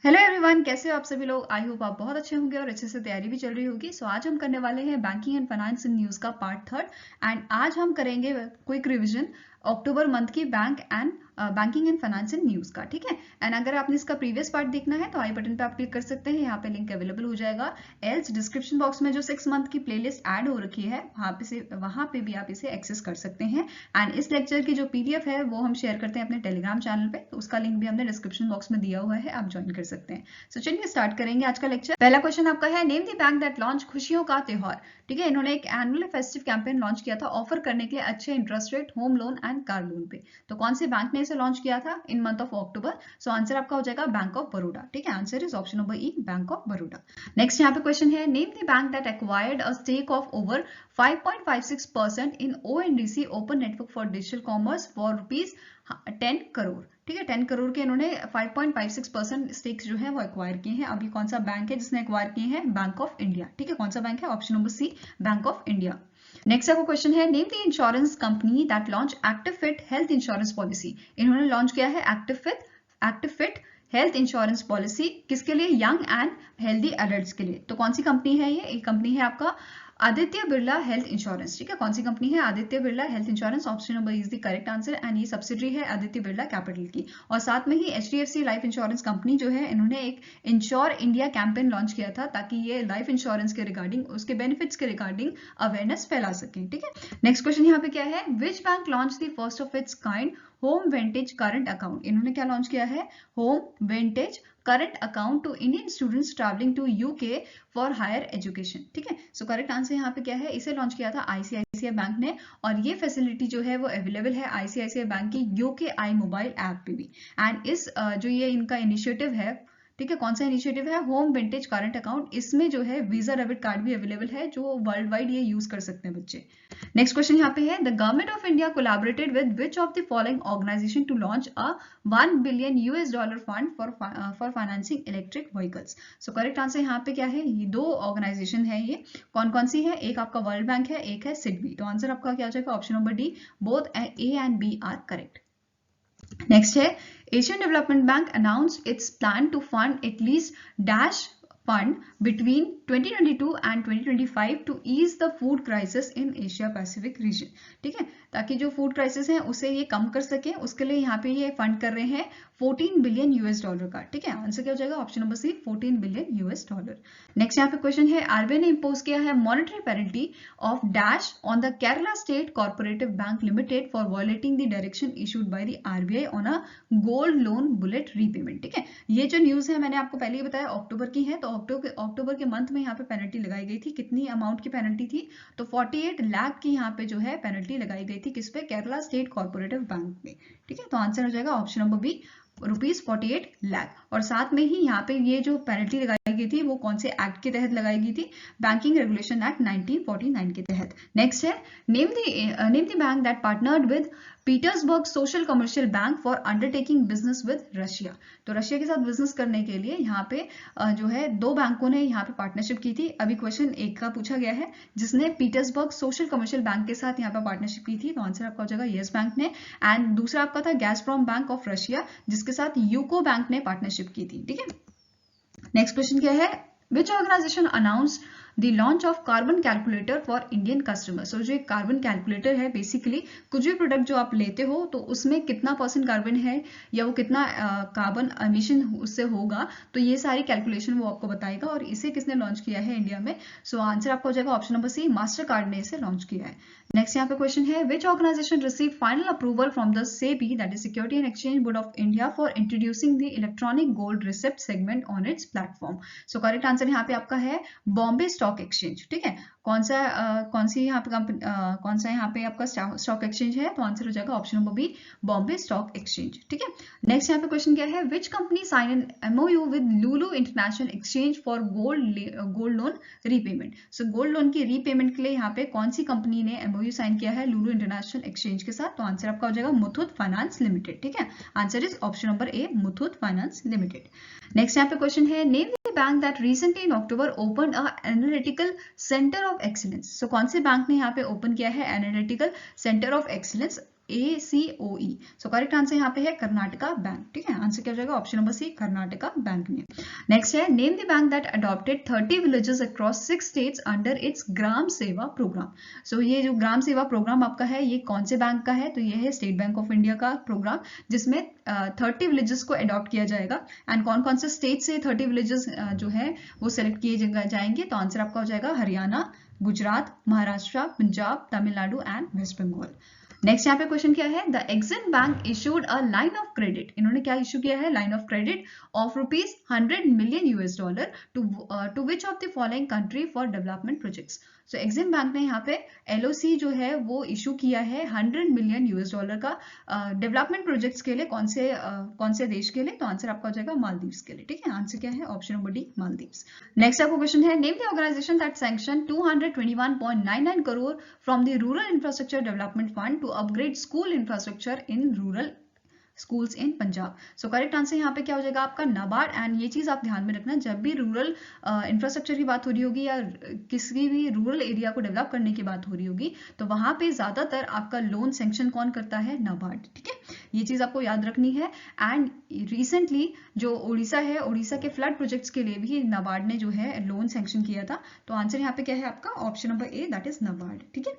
Hello everyone, कैसे हो आप सभी लोग। आई होप आप बहुत अच्छे होंगे और अच्छे से तैयारी भी चल रही होगी। सो आज हम करने वाले हैं banking and finance in news का पार्ट 3 एंड आज हम करेंगे क्विक रिवीजन अक्टूबर मंथ की banking and finance in news का। ठीक है। एंड अगर आपने इसका प्रीवियस पार्ट देखना है तो आई बटन पे आप क्लिक कर सकते हैं, यहाँ पे लिंक अवेलेबल हो जाएगा। एल्स डिस्क्रिप्शन बॉक्स में जो 6 मंथ की प्लेलिस्ट ऐड हो रखी है वहाँ पे भी आप इसे एक्सेस कर सकते हैं। एंड इस लेक्चर की जो पीडीएफ है वो हम शेयर करते हैं अपने टेलीग्राम चैनल पे, तो उसका लिंक भी हमने डिस्क्रिप्शन बॉक्स में दिया हुआ है, आप ज्वाइन कर सकते हैं। सो चलिए स्टार्ट करेंगे आज का लेक्चर। पहला क्वेश्चन आपका है, name the bank that launch खुशियों का त्योहार। ठीक है, इन्होंने एक एनुअल फेस्टिव कैंपेन लॉन्च किया था ऑफर करने के लिए अच्छे interest rate home loan and car loan पे। तो कौन से बैंक ने इसे लॉन्च किया था in month of October? So answer आपका हो जाएगा बैंक ऑफ बड़ौदा। ठीक है, answer is option number E, bank of Baroda. Next यहाँ पे क्वेश्चन है, name the bank that acquired a stake of over 5.56% in ONDC open network for digital commerce for ₹10 crore. ठीक है, 10 करोड़ के इन्होंने 5.56% स्टेक्स जो है वो एक्वायर किए हैं। अब ये कौन सा बैंक है जिसने एक्वायर किए हैं? Bank of India. ठीक है, कौन सा बैंक है? Option number C, bank of India. Next आपको क्वेश्चन है, name the insurance company that launch active fit health insurance policy. इन्होंने लॉन्च किया है active fit health insurance policy. किसके लिए? यंग एंड हेल्दी एडल्ट्स के लिए। तो कौन सी कंपनी है ये? एक कंपनी है आपका आदित्य बिरला हेल्थ इंश्योरेंस। ठीक है, कौन सी कंपनी है? Aditya Birla health insurance. Option number is the correct answer and ये सब्सिडरी है आदित्य बिरला कैपिटल की। और साथ में ही HDFC लाइफ इंश्योरेंस कंपनी जो है, इन्होंने एक इंश्योर इंडिया कैंपेन लॉन्च किया था ताकि ये लाइफ इंश्योरेंस के रिगार्डिंग, उसके बेनिफिट्स के रिगार्डिंग अवेयरनेस फैला सके। ठीक है, नेक्स्ट क्वेश्चन यहाँ पे क्या है, which bank launch the first of its kind home vantage current account. इन्होंने क्या लॉन्च किया है? Home vantage current account to Indian students travelling to UK for higher education. ठीक है, सो करेक्ट आंसर यहाँ पे क्या है? इसे लॉन्च किया था ICICI बैंक ने और ये फैसिलिटी जो है वो अवेलेबल है ICICI बैंक की UKI मोबाइल ऐप पे भी। एंड इस जो ये इनका इनिशिएटिव है, ठीक है, कौन सा इनिशिएटिव है? Home vintage current account. इसमें जो है वीजा डेबिट कार्ड भी अवेलेबल है जो वर्ल्ड वाइड ये यूज कर सकते हैं बच्चे। नेक्स्ट क्वेश्चन यहाँ पे है, the government of India collaborated with which of the following organization to launch a $1 billion fund for financing electric vehicles. So correct answer यहाँ पे क्या है? ये दो ऑर्गेनाइजेशन है, ये कौन कौन सी है? एक आपका वर्ल्ड बैंक है, एक है सिडबी। तो आंसर आपका क्या हो जाएगा? Option number D, both A and B are correct. Next है, Asian development bank announced its plan to fund at least dash fund between 2022 and 2025 to ease the food crisis in Asia Pacific region. ठीक है, ताकि जो food crisis है उसे ये कम कर सके, उसके लिए यहाँ पे ये फंड कर रहे हैं $14 बिलियन का। ठीक है, आंसर क्या हो जाएगा? Option number C, $14 billion. Next यहाँ पे क्वेश्चन है, RBI ने इम्पोज किया है monetary penalty of dash on the Kerala state cooperative bank limited for violating the direction issued by the RBI on a gold loan bullet repayment. ठीक है, ये जो न्यूज है मैंने आपको पहले ही बताया अक्टूबर की है, तो अक्टूबर के मंथ में यहाँ पे पेनल्टी लगाई गई थी। कितनी अमाउंट की पेनल्टी थी? तो 48 लाख की यहाँ पे जो है पेनल्टी लगाई गई थी। किस पे? केरला स्टेट कॉर्पोरेटिव बैंक में। ठीक है, तो आंसर हो जाएगा ऑप्शन नंबर बी, ₹48 लाख। और साथ में ही यहाँ पे ये जो पेनल्टी लगाई गई थी वो कौन से एक्ट के तहत लगाई गई थी? बैंकिंग रेगुलेशन एक्ट 1949 के तहत। नेक्स्ट है, name the bank that partnered with Petersburg social commercial bank for undertaking business with Russia. तो रशिया के साथ बिजनेस करने के लिए यहाँ पे जो है दो बैंकों ने यहाँ पे पार्टनरशिप की थी। अभी क्वेश्चन एक का पूछा गया है, जिसने पीटर्सबर्ग सोशल कमर्शियल बैंक के साथ यहाँ पे पार्टनरशिप की थी, तो आंसर आपका हो जाएगा यस बैंक ने। एंड दूसरा आपका था गैज़प्रोम बैंक ऑफ रशिया, जिसके साथ यूको बैंक ने पार्टनरशिप की थी। ठीक है, नेक्स्ट क्वेश्चन क्या है, which organisation announced the launch of carbon calculator for Indian customers. और जो एक कार्बन कैलकुलेटर है, बेसिकली कुछ भी प्रोडक्ट जो आप लेते हो तो उसमें कितना % कार्बन है या वो कितना कार्बन एमिशन उससे होगा, तो ये सारी कैलकुलेशन वो आपको बताएगा। और इसे किसने लॉन्च किया है इंडिया में? सो आंसर आपका हो जाएगा option number C, Mastercard ने इसे लॉन्च किया है। नेक्स्ट यहाँ पे क्वेश्चन है, which organisation receive final approval from the SEBI that is security and exchange board of India for introducing the electronic gold receipt segment on its platform. So correct answer यहाँ पे आपका है Bombay stock exchange. ठीक है, कौन सा यहाँ पे आपका स्टॉक एक्सचेंज है? तो आंसर हो जाएगा option number B, Bombay stock exchange. ठीक है, नेक्स्ट यहाँ पे क्वेश्चन क्या है, which company sign an MOU with Lulu international exchange for gold loan repayment. So gold loan की रीपेमेंट के लिए यहाँ पे कौन सी कंपनी ने MOU साइन किया है लुलु इंटरनेशनल एक्सचेंज के साथ? तो आंसर आपका हो जाएगा मुथूट फाइनेंस लिमिटेड। ठीक है, answer is option number A, Muthoot finance limited. Next यहाँ पे क्वेश्चन है, name the bank that recently in October open a analytical centre of excellence. So कौन से बैंक ने यहाँ पे ओपन किया है analytical centre of excellence? ACOE। So correct answer यहाँ पे है कर्नाटका बैंक। ठीक है, आंसर क्या हो जाएगा? Option number C, Karnataka bank ने। नेक्स्ट है name the bank that adopted 30 villages across 6 states under its Gram Seva programme. सो ये जो ग्राम सेवा प्रोग्राम आपका है ये कौन से बैंक का है? तो ये है स्टेट बैंक ऑफ इंडिया का प्रोग्राम, जिसमें 30 विलेजेस को अडॉप्ट किया जाएगा। एंड कौन कौन से स्टेट से 30 विलेजेस जो है वो सिलेक्ट किए जाएंगे? तो आंसर आपका हो जाएगा हरियाणा, गुजरात, महाराष्ट्र, पंजाब, तमिलनाडु एंड वेस्ट बंगाल। नेक्स्ट यहाँ पे क्वेश्चन क्या है? The Exim bank issued a line of credit. इन्होंने क्या इशू किया है? Line of credit of ₹100 million to which of the following country for development projects. So Exim bank ने यहाँ पे LOC जो है वो इशू किया है $100 मिलियन का डेवलपमेंट प्रोजेक्ट्स के लिए। कौन से देश के लिए? तो आंसर आपका हो जाएगा मालदीव्स के लिए। ठीक है, आंसर क्या है? Option number D, Maldives. Next आपको क्वेश्चन है name the organization that sanction 221.99 crore from the rural infrastructure development fund to upgrade school infrastructure in rural schools in Punjab. So correct answer यहाँ पे क्या हो जाएगा? आपका नाबार्ड। एंड ये चीज आप ध्यान में रखना, जब भी रूरल इंफ्रास्ट्रक्चर की बात हो रही होगी या किसी भी रूरल एरिया को डेवलप करने की बात हो रही होगी तो वहां पे ज्यादातर आपका लोन सैंक्शन कौन करता है? नाबार्ड। ठीक है, ये चीज आपको याद रखनी है। एंड रिसेंटली जो उड़ीसा है, उड़ीसा के फ्लड प्रोजेक्ट्स के लिए भी नाबार्ड ने जो है लोन सैंक्शन किया था। तो आंसर यहाँ पे क्या है आपका? Option number A, that is NABARD. ठीक है,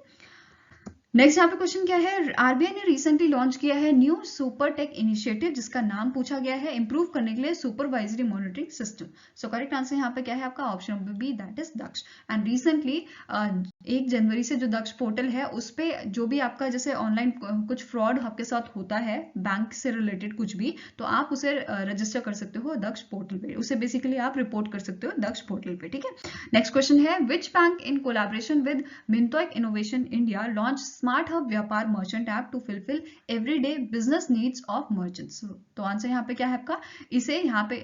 नेक्स्ट यहाँ पे क्वेश्चन क्या है? RBI ने रिसेंटली लॉन्च किया है न्यू सुपर टेक इनिशिएटिव, जिसका नाम पूछा गया है इंप्रूव करने के लिए supervisory monitoring system. So correct answer यहाँ पे क्या है आपका? Option number B, that is Daksh. And recently 1 जनवरी से जो दक्ष पोर्टल है उस पे जो भी आपका जैसे ऑनलाइन कुछ फ्रॉड आपके साथ होता है बैंक से रिलेटेड कुछ भी, तो आप उसे रजिस्टर कर सकते हो दक्ष पोर्टल पे। उसे बेसिकली आप रिपोर्ट कर सकते हो दक्ष पोर्टल पे। ठीक है, नेक्स्ट क्वेश्चन है which bank in collaboration with Mintoak innovation India launch smart hub Vyapaar merchant app to fulfil everyday business needs of merchants. तो आंसर यहाँ पे क्या है आपका? इसे यहाँ पे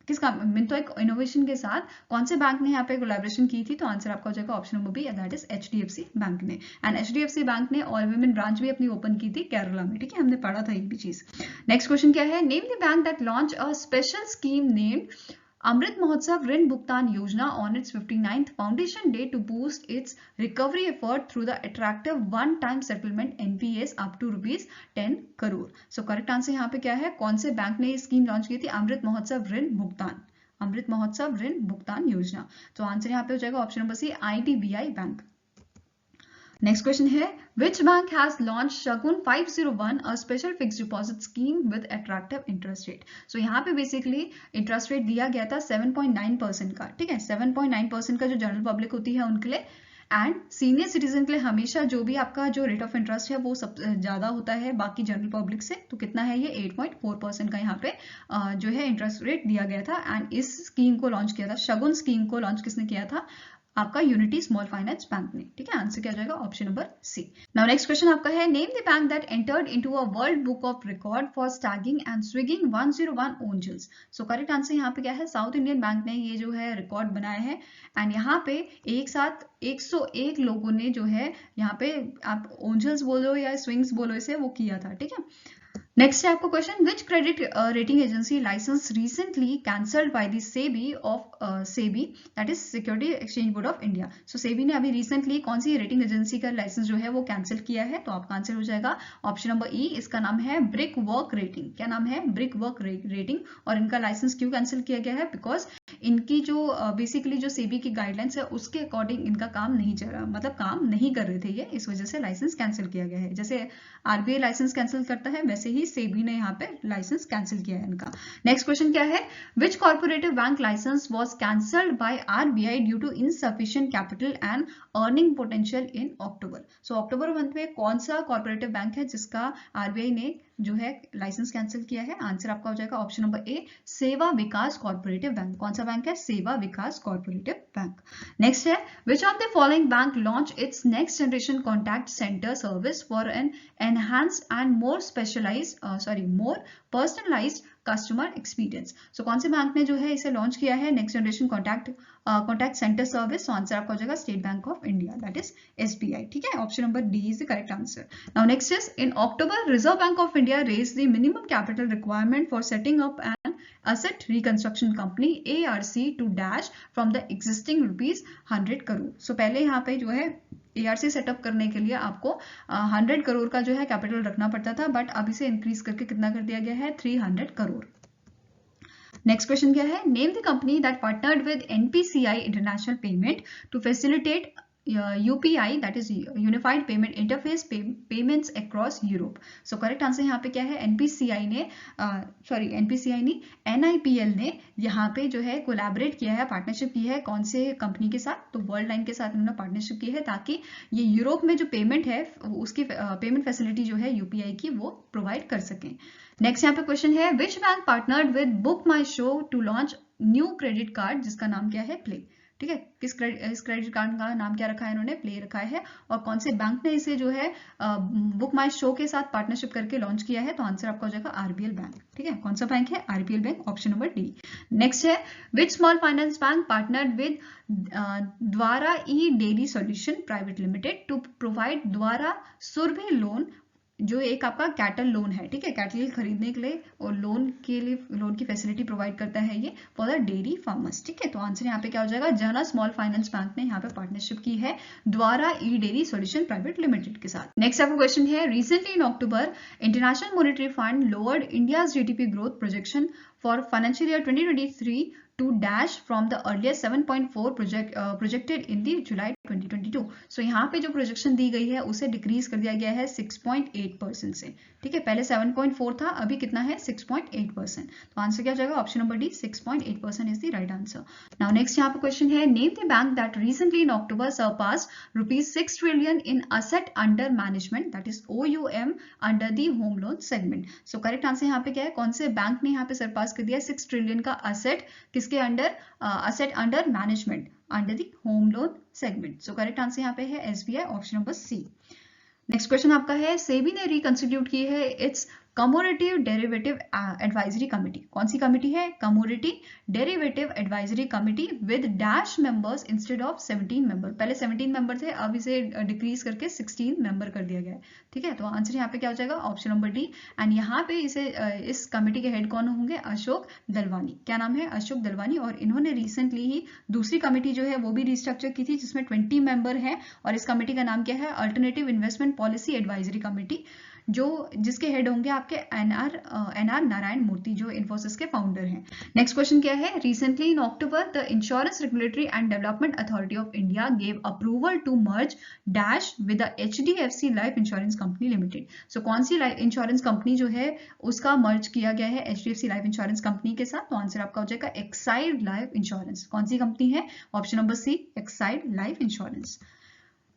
किसका? मिंटोइक इनोवेशन के साथ कौन से बैंक ने यहाँ पे कोलैबोरेशन की थी? तो आंसर आपका हो जाएगा option number B, that is HDFC bank ने। एंड HDFC बैंक ने ऑल वुमेन ब्रांच भी अपनी ओपन की थी केरला में। ठीक है, हमने पढ़ा था ये भी चीज। नेक्स्ट क्वेश्चन क्या है? Name the bank that launch a special scheme named Amrit Mahotsav Rin भुगतान योजना on its 59th foundation day to boost its recovery effort through the attractive one-time settlement NPS up to ₹10 crore. So correct answer यहाँ पे क्या है? कौन से बैंक ने ये स्कीम लॉन्च की थी? अमृत महोत्सव ऋण भुगतान, अमृत महोत्सव ऋण भुगतान योजना। तो आंसर यहाँ पे हो जाएगा option number C, IDBI bank. Next question है which bank has launch Shagun 501 a special fixed deposit scheme with attractive interest rate. So यहाँ पे बेसिकली इंटरेस्ट रेट दिया गया था 7.9% का। ठीक है, 7.9% का जो जनरल पब्लिक होती है उनके लिए, एंड सीनियर सिटीजन के लिए हमेशा जो भी आपका जो रेट ऑफ इंटरेस्ट है वो सब ज्यादा होता है बाकी जनरल पब्लिक से। तो कितना है ये? 8.4% का यहाँ पे जो है इंटरेस्ट रेट दिया गया था। एंड इस स्कीम को लॉन्च किया था, शगुन स्कीम को लॉन्च किसने किया था? आपका यूनिटी स्मॉल फाइनेंस बैंक ने। ठीक है, आंसर क्या हो जाएगा? Option number C. Now next question आपका है name the bank that entered into a world book of record for staging and swinging 101 ओंजल्स। सो करेक्ट आंसर यहाँ पे क्या है? साउथ इंडियन बैंक ने ये जो है रिकॉर्ड बनाया है। एंड यहाँ पे एक साथ 101 लोगों ने जो है यहाँ पे आप ओंजल्स बोलो या स्विंग्स बोलो इसे, वो किया था। ठीक है, नेक्स्ट है आपको question which credit rating agency licence recently cancelled by the SEBI of SEBI, that is security exchange board of India. So SEBI ने अभी रिसेंटली कौन सी रेटिंग एजेंसी का लाइसेंस जो है वो कैंसिल किया है? तो आपका आंसर हो जाएगा ऑप्शन नंबर ई, इसका नाम है ब्रिक वर्क रेटिंग। क्या नाम है? Brick work rating. और इनका लाइसेंस क्यों कैंसिल किया गया है? बिकॉज इनकी जो बेसिकली जो सेबी की गाइडलाइंस है उसके अकॉर्डिंग इनका काम नहीं चल रहा, मतलब काम नहीं कर रहे थे ये, इस वजह से लाइसेंस कैंसिल किया गया है। जैसे RBI लाइसेंस कैंसिल करता है वैसे ही सेबी ने यहाँ पे लाइसेंस कैंसिल किया है इनका। नेक्स्ट क्वेश्चन क्या है? Which cooperative bank licence was cancelled by RBI due to insufficient capital and earning potential in October. So October month में कौन सा कॉर्पोरेटिव बैंक है जिसका RBI ने जो है लाइसेंस कैंसिल किया है? आंसर आपका हो जाएगा ऑप्शन नंबर ए, सेवा विकास कॉर्पोरेटिव बैंक। कौन सा बैंक है? सेवा विकास कॉर्पोरेटिव बैंक। नेक्स्ट है which of the following bank launch its next generation contact centre service for an enhanced and more personalised customer experience. So कौन से बैंक ने जो है इसे लॉन्च किया है next generation contact centre service? Answer आपका हो जाएगा state bank of India, that is SBI। ठीक है, option number D is the correct answer. Now next is in October reserve bank of India raised the minimum capital requirement for setting up an asset reconstruction company ARC to dash from the existing ₹100 crore. So पहले यहाँ पे जो है ARC setup करने के लिए आपको 100 करोड़ का जो है कैपिटल रखना पड़ता था, बट अब इसे इंक्रीज करके कितना कर दिया गया है, 300 करोड़। नेक्स्ट क्वेश्चन क्या है, name the company that partnered with NPCI international payment to facilitate UPI, that is unified payment interface payments across Europe. So correct answer यहाँ पे क्या है, NPCI ने NIPL ने यहाँ पे जो है कोलैबोरेट किया है, पार्टनरशिप की है, कौन से कंपनी के साथ, तो वर्ल्ड लाइन के साथ उन्होंने पार्टनरशिप की है ताकि ये यूरोप में जो पेमेंट है उसकी पेमेंट फैसिलिटी जो है UPI की वो प्रोवाइड कर सकें। नेक्स्ट यहाँ पे क्वेश्चन है, which bank partnered with BookMyShow to launch new credit card जिसका नाम क्या है, प्ले। ठीक है, इस क्रेडिट कार्ड का नाम क्या रखा है इन्होंने, प्ले रखा है। और कौन से बैंक ने इसे जो है बुक माई शो के साथ पार्टनरशिप करके लॉन्च किया है, तो आंसर आपका हो जाएगा RBL बैंक। ठीक है, कौन सा बैंक है, RBL bank, option number D. Next है, which small finance bank partnered with Dvara E daily solution private limited to provide Dvara Surabhi loan, जो एक आपका कैटल लोन है। ठीक है, कैटल खरीदने के लिए और लोन के लिए लोन की फैसिलिटी प्रोवाइड करता है ये फॉर द डेयरी फार्मर्स। ठीक है, तो आंसर यहाँ पे क्या हो जाएगा, जाना स्मॉल फाइनेंस बैंक ने यहाँ पे पार्टनरशिप की है द्वारा ई डेयरी सॉल्यूशन प्राइवेट लिमिटेड के साथ। नेक्स्ट आपका क्वेश्चन है, recently in October international monetary fund lowered India's GDP growth projection for financial year 2023 to dash from the earlier 7.4 projected in the July 2022। सो यहाँ पे जो प्रोजेक्शन दी गई है उसे डिक्रीज कर दिया गया है 6.8% से। ठीक है, पहले 7.4 था, अभी कितना है, 6.8%। तो आंसर क्या हो जाएगा, option number D, 6.8% is the right answer. Now next यहाँ पे क्वेश्चन है, name the bank that recently in October surpassed ₹6 trillion in asset under management, that is OUM under the home loan segment. So correct answer यहाँ पे क्या है, कौन से bank ने यहाँ पे सरपास कर दिया 6 ट्रिलियन का असेट, किसके under, asset under management under the home loan segment. So correct answer यहाँ पे है SBI, option number C. Next question आपका है, सेबी ने रिकंस्टिट्यूट की है its commodity derivative advisory committee. कौन सी कमिटी है, commodity derivative advisory committee with dash members instead of 17 member. पहले 17 मेंबर थे, अब इसे डिक्रीज करके 16 मेंबर कर दिया गया है। ठीक है, तो आंसर यहाँ पे क्या हो जाएगा, ऑप्शन नंबर डी। एंड यहाँ पे इसे इस कमिटी के हेड कौन होंगे, अशोक दलवानी। क्या नाम है, अशोक दलवानी। और इन्होंने रिसेंटली ही दूसरी कमिटी जो है वो भी रिस्ट्रक्चर की थी जिसमें 20 मेंबर है, और इस कमिटी का नाम क्या है, alternative investment policy advisory committee, जिसके हेड होंगे आपके NR नारायण मूर्ति, जो इन्फोसिस के फाउंडर हैं। नेक्स्ट क्वेश्चन क्या है, recently in October the insurance regulatory and development authority of India gave approval to merge dash with the HDFC life insurance company limited. So कौन सी लाइफ इंश्योरेंस कंपनी जो है उसका मर्ज किया गया है HDFC लाइफ इंश्योरेंस कंपनी के साथ, तो आंसर आपका हो जाएगा एक्साइड लाइफ इंश्योरेंस। कौन सी कंपनी है, option number C, Exide life insurance.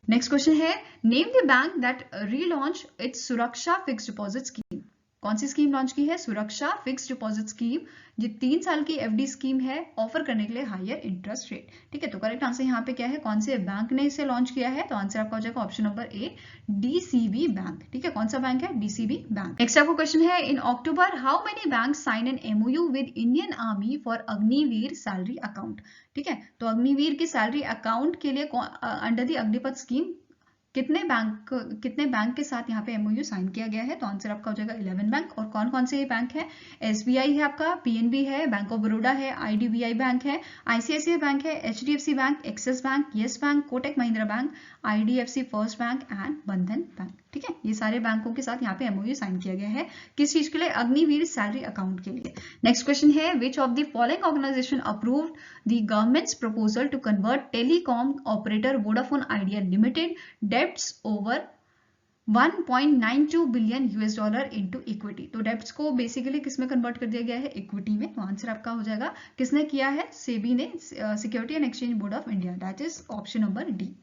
Next question है, name the bank that relaunch its Suraksha fixed deposit scheme. कौन सी स्कीम लॉन्च की है, सुरक्षा फिक्स्ड डिपॉजिट स्कीम, ये 3 साल की FD स्कीम है ऑफर करने के लिए हायर इंटरेस्ट रेट। ठीक है, तो करेक्ट आंसर यहाँ पे क्या है, कौन से बैंक ने इसे लॉन्च किया है, तो आंसर आपका हो जाएगा option number A, DCB bank. ठीक है, कौन सा बैंक है, DCB बैंक। नेक्स्ट आपको क्वेश्चन है, in October how many bank sign an MOU with Indian army for Agniveer salary account. ठीक है, तो अग्निवीर की सैलरी अकाउंट के लिए अंडर द अग्निपथ स्कीम कितने बैंक के साथ यहाँ पे MOU साइन किया गया है, तो आंसर आपका हो जाएगा 11 बैंक। और कौन कौन से ये बैंक है, SBI है आपका, PNB है, बैंक ऑफ बड़ौदा है, IDBI बैंक है, ICICI बैंक है, HDFC bank, axis bank, yes bank, Kotak Mahindra bank, IDFC first bank and बंधन बैंक। ठीक है, ये सारे बैंकों के साथ यहाँ पे MOU साइन किया गया है, किस चीज के लिए, अग्निवीर सैलरी अकाउंट के लिए। नेक्स्ट क्वेश्चन है, which of the following organization approved the government's proposal to convert telecom operator Vodafone Idea limited debts over 1.92 billion $US into equity. तो डेब्ट्स को बेसिकली किसमें कन्वर्ट कर दिया गया है, इक्विटी में। तो आंसर आपका हो जाएगा, किसने किया है, सेबी ने, security and exchange board of India, that is option number D.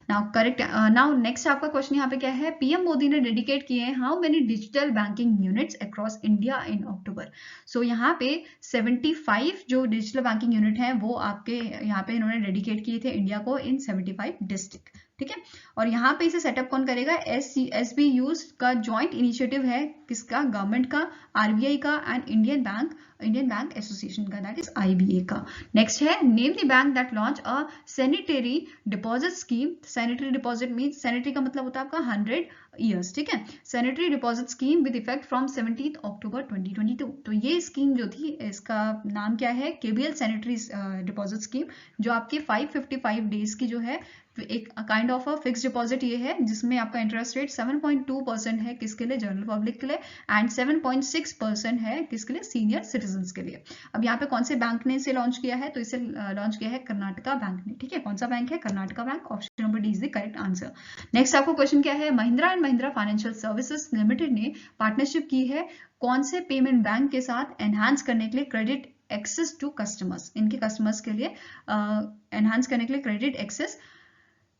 Now next आपका क्वेश्चन यहाँ पे क्या है, PM मोदी ने डेडिकेट किए हैं how many digital banking units across India in October. So यहाँ पे 75 जो डिजिटल बैंकिंग यूनिट है वो आपके यहाँ पे इन्होंने डेडिकेट किए थे इंडिया को इन 75 डिस्ट्रिक्ट। ठीक है, और यहाँ पे इसे सेटअप कौन करेगा, SBUs का ज्वाइंट इनिशिएटिव है, किसका, गवर्नमेंट का, RBI का एंड इंडियन बैंक एसोसिएशन का, दैट इज IBA का। नेक्स्ट है, name the bank that launch a sanitary deposit scheme. Sanitary deposit mean, sanitary का मतलब होता है आपका 100 ईयर्स, ठीक है। Sanitary deposit scheme with effect from 17 अक्टूबर 2022। तो ये स्कीम जो थी, इसका नाम क्या है, केबीएल सैनिटरी डिपॉजिट स्कीम, जो आपके 555 डेज की जो है एक kind of a fix deposit ये है, जिसमें आपका इंटरेस्ट रेट 7.2% है किसके लिए, जनरल पब्लिक के लिए, एंड 7.6% है किसके लिए, सीनियर सिटीजन्स के लिए। अब यहाँ पे कौन से बैंक ने इसे लॉन्च किया है, तो इसे लॉन्च किया है कर्नाटका बैंक ने, ठीक है। कौन सा बैंक है, Karnataka bank. Option number D is the correct answer. Next आपको क्वेश्चन क्या है, Mahindra and Mahindra financial services limited ने पार्टनरशिप की है कौन से पेमेंट बैंक के साथ एनहांस करने के लिए क्रेडिट एक्सेस टू कस्टमर्स, इनके कस्टमर्स के लिए एनहांस करने के लिए क्रेडिट एक्सेस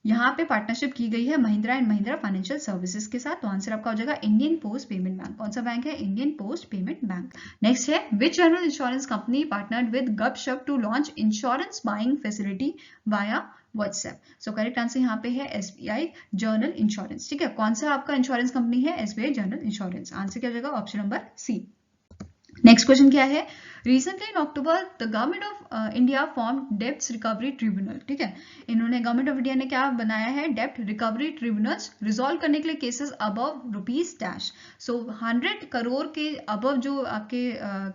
यहाँ पे पार्टनरशिप की गई है Mahindra and Mahindra financial services के साथ। तो आंसर आपका हो जाएगा इंडियन पोस्ट पेमेंट बैंक। कौन सा बैंक है, Indian post payment bank. Next है, which general insurance company partnered with Gupshup to launch insurance buying facility via WhatsApp. So correct answer यहाँ पे है एसबीआई जनरल इंश्योरेंस, ठीक है। कौन सा आपका इंश्योरेंस कंपनी है, एसबीआई जनरल इंश्योरेंस। आंसर क्या हो जाएगा, option number C. Next question क्या है, recently in October the government of India form डेप्ट रिकवरी ट्रिब्यूनल, ठीक है। इन्होंने, गवर्नमेंट ऑफ इंडिया ने क्या बनाया है, डेप्ट रिकवरी ट्रिब्यूनल्स रिजॉल्व करने के लिए केसेस अबव रुपीज डैश। सो 100 करोड़ के अबव जो आपके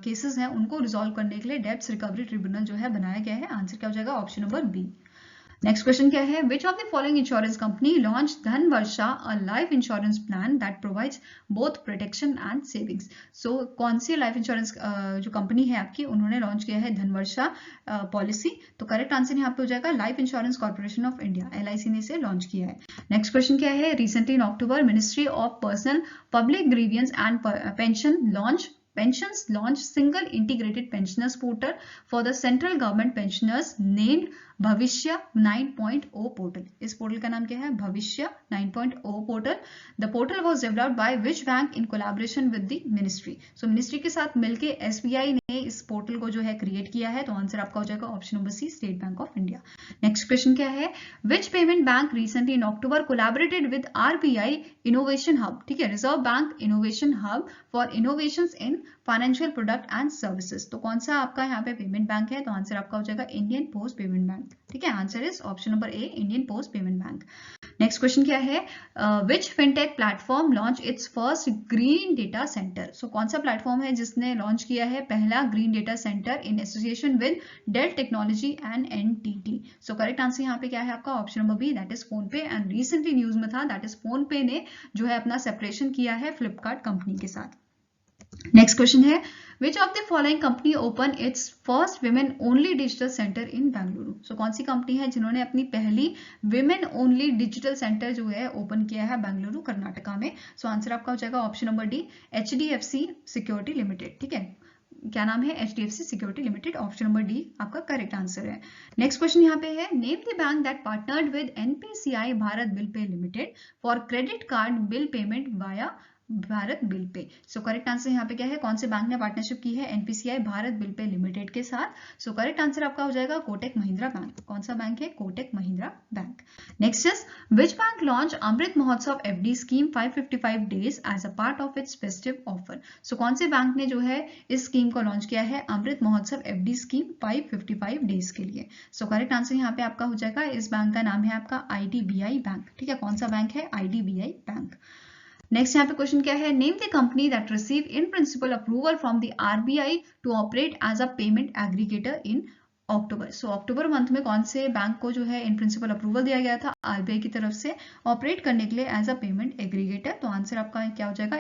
केसेस हैं उनको रिजॉल्व करने के लिए डेप्ट रिकवरी ट्रिब्यूनल जो है बनाया गया है। आंसर क्या हो जाएगा, option number B. Next question क्या है, which of the following insurance company launch Dhanvarsha a life insurance plan that provides both protection and savings. So कौन सी लाइफ इंश्योरेंस जो कंपनी है आपकी, उन्होंने लॉन्च किया है धनवर्षा पॉलिसी। तो करेक्ट आंसर यहाँ पे हो जाएगा life insurance corporation of India, LIC ने इसे लॉन्च किया है। नेक्स्ट क्वेश्चन क्या है, recently in October ministry of personnel public grievance and pensions launched single integrated pensioners portal for the central government pensioners named भविष्य 9.0 पोर्टल। इस portal का नाम क्या है, भविष्य 9.0 portal. The portal was developed by which bank in collaboration with the ministry. So ministry के साथ मिलके एसबीआई ने इस पोर्टल को जो है क्रिएट किया है। तो आंसर आपका हो जाएगा option number C, state bank of India. Next question क्या है, which payment bank recently in October collaborated with RBI innovation hub, ठीक है, reserve bank innovation hub for innovations in financial product and services. तो कौन सा आपका यहाँ पे पेमेंट बैंक है, तो आंसर आपका हो जाएगा इंडियन पोस्ट पेमेंट बैंक, ठीक है। Answer is option number A, Indian post payment bank. Next question क्या है, which fintech platform launch its first green data centre. So कौन सा प्लेटफॉर्म है जिसने लॉन्च किया है पहला green data centre in association with Dell technology and NTT. So correct answer यहाँ पे क्या है आपका, option number B, that is PhonePe. And recently news में था, दैट इज फोन पे ने जो है अपना सेपरेशन किया है फ्लिपकार्ट कंपनी के साथ। नेक्स्ट क्वेश्चन है, which of the following company open its first women only digital centre in Bengaluru. So कौन सी कंपनी है जिन्होंने अपनी पहली विमेन ओनली डिजिटल सेंटर जो है ओपन किया है बेंगलुरु कर्नाटका में। सो आंसर आपका हो जाएगा option number D, HDFC security limited, ठीक है। क्या नाम है, HDFC security limited. Option number D आपका करेक्ट आंसर है। नेक्स्ट क्वेश्चन यहाँ पे है, name the bank that partnered with NPCI Bharat bill pay limited for credit card bill payment via Bharat bill pay. So correct answer यहाँ पे क्या है, कौन से बैंक ने पार्टनरशिप की है NPCI Bharat bill pay limited के साथ। सो करेक्ट आंसर आपका हो जाएगा कोटक महिंद्रा बैंक। कौन सा बैंक है, Kotak Mahindra bank. Next is, which bank launch Amrit Mahotsav FD scheme 555 days as a part of its festive offer. So कौन से बैंक ने जो है इस स्कीम को लॉन्च किया है, अमृत महोत्सव एफडी स्कीम 555 डेज के लिए। सो करेक्ट आंसर यहाँ पे आपका हो जाएगा, इस बैंक का नाम है आपका आईडीबीआई बैंक, ठीक है। कौन सा बैंक है, आईडीबीआई बैंक। नेक्स्ट यहाँ पे क्वेश्चन क्या है, name the company that receive in principle approval from the RBI to operate as a payment aggregator in October. So October month में कौन से बैंक को जो है इन प्रिंसिपल अप्रूवल दिया गया था आरबीआई की तरफ से ऑपरेट करने के लिए एज अ पेमेंट एग्रीगेटर। तो आंसर आपका क्या हो जाएगा,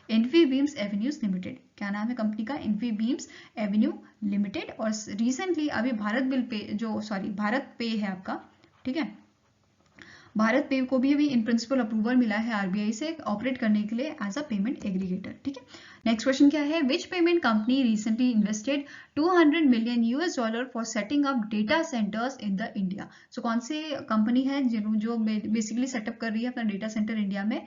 इन्फीबीम्स एवेन्यूज लिमिटेड। क्या नाम है कंपनी का, इन्फीबीम्स एवेन्यू लिमिटेड। और रिसेंटली अभी भारत पे है आपका, ठीक है, भारत पे को भी अभी इन प्रिंसिपल अप्रूवल मिला है आरबीआई से ऑपरेट करने के लिए एज अ पेमेंट एग्रीगेटर, ठीक है। नेक्स्ट क्वेश्चन क्या है, which payment company recently invested $200 million for setting up data centres in the India. So कौन सी कंपनी है जो बेसिकली सेटअप कर रही है अपना डेटा सेंटर इंडिया में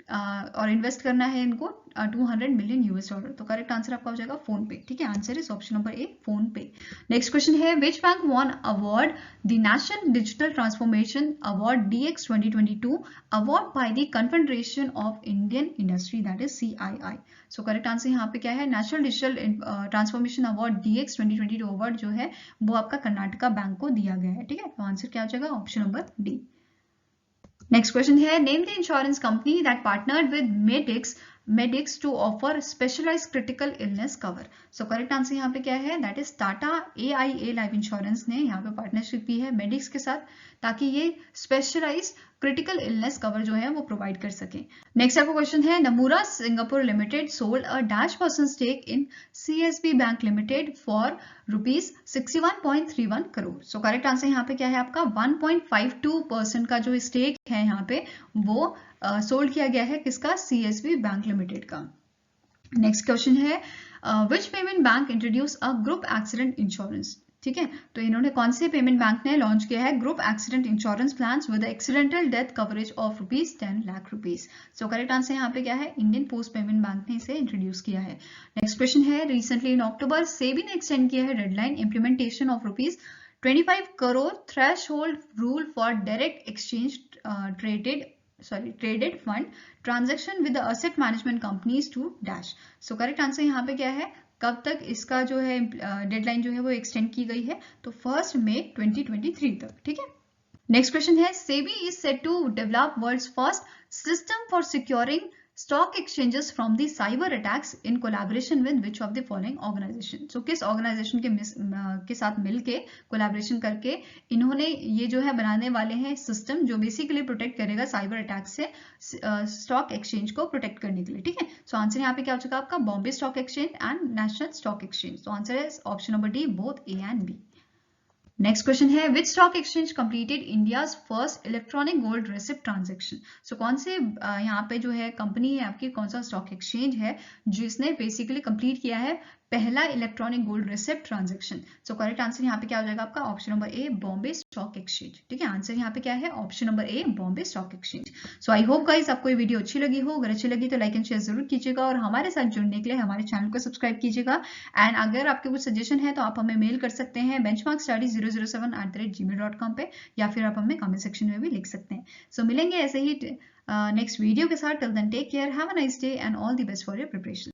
और इन्वेस्ट करना है इनको $200 मिलियन। तो करेक्ट आंसर आपका हो जाएगा फोन पे, ठीक है। Answer is option number A, PhonePe. Next question है, which bank won award the national digital transformation award DX 2022 award by the confederation of Indian industry, that is CII। So correct answer यहाँ पे क्या है, national digital transformation award DX 2022 award जो है वो आपका Karnataka bank को दिया गया है, ठीक है। तो आंसर क्या हो जाएगा, option number D. Next question है, name the insurance company that partnered with Medix to offer specialised critical illness cover. So correct answer यहाँ पे क्या है, that is Tata AIA life insurance ने यहाँ पे पार्टनरशिप की है मेडिक्स के साथ, ताकि ये स्पेशलाइज्ड क्रिटिकल इलनेस कवर जो है वो प्रोवाइड कर सके। नेक्स्ट आपका क्वेश्चन है, Nomura Singapore limited sold a -% stake in CSB bank limited for ₹61.31 crore. So correct answer यहाँ पे क्या है आपका, 1.52% का जो स्टेक है यहाँ पे वो सोल्ड किया गया है, किसका, CSB बैंक लिमिटेड का। नेक्स्ट क्वेश्चन है, which payment bank introduce a group accident insurance. ठीक है, तो इन्होंने कौन से पेमेंट बैंक ने लॉन्च किया है group accident insurance plan with accidental death coverage of ₹10 lakh. So correct answer यहाँ पे क्या है, इंडियन पोस्ट पेमेंट बैंक ने इसे इंट्रोड्यूस किया है। नेक्स्ट क्वेश्चन है, रिसेंटली इन अक्टूबर सेबी ने एक्सटेंड किया है deadline implementation of ₹25 crore threshold rule for direct exchange traded fund transaction with asset management companies to dash. So correct answer यहाँ पे क्या है, कब तक इसका जो है डेडलाइन जो है वो एक्सटेंड की गई है, तो 1 मई 2023 तक। ठीक है, नेक्स्ट क्वेश्चन है, SEBI is set to develop world's first system for securing stock exchanges from the cyber attacks in collaboration with which of the following organisation. So किस ऑर्गेनाइजेशन के साथ मिलके कोलैबोरेशन करके इन्होंने ये जो है बनाने वाले हैं सिस्टम, जो बेसिकली प्रोटेक्ट करेगा साइबर अटैक से स्टॉक एक्सचेंज को प्रोटेक्ट करने के लिए। ठीक है, सो आंसर यहाँ पे क्या हो चुका आपका, Bombay stock exchange and national stock exchange. तो आंसर है option number D, both A and B। Next question है, which stock exchange completed India's first electronic gold receipt transaction. So कौन से यहाँ पे जो है कंपनी है आपकी, कौन सा स्टॉक एक्सचेंज है जिसने बेसिकली कंप्लीट किया है पहला इलेक्ट्रॉनिक गोल्ड रेसिप्ट ट्रांजेक्शन। सो करेक्ट आंसर यहाँ पे क्या हो जाएगा आपका, ऑप्शन नंबर ए, बॉम्बे स्टॉक एक्सचेंज। ठीक है, आंसर यहाँ पे क्या है, option number A, Bombay stock exchange. So I hope guys आपको ये वीडियो अच्छी लगी हो, अगर अच्छी लगी तो लाइक एंड शेयर जरूर कीजिएगा और हमारे साथ जुड़ने के लिए हमारे चैनल को सब्सक्राइब कीजिएगा। एंड अगर आपके कुछ सजेशन है तो आप हमें मेल कर सकते हैं benchmarkstudy007@gmail.com पे, या फिर आप हमें कमेंट सेक्शन में भी लिख सकते हैं। सो मिलेंगे ऐसे ही नेक्स्ट वीडियो के साथ। Till then take care, have a nice day and all the best for your preparation.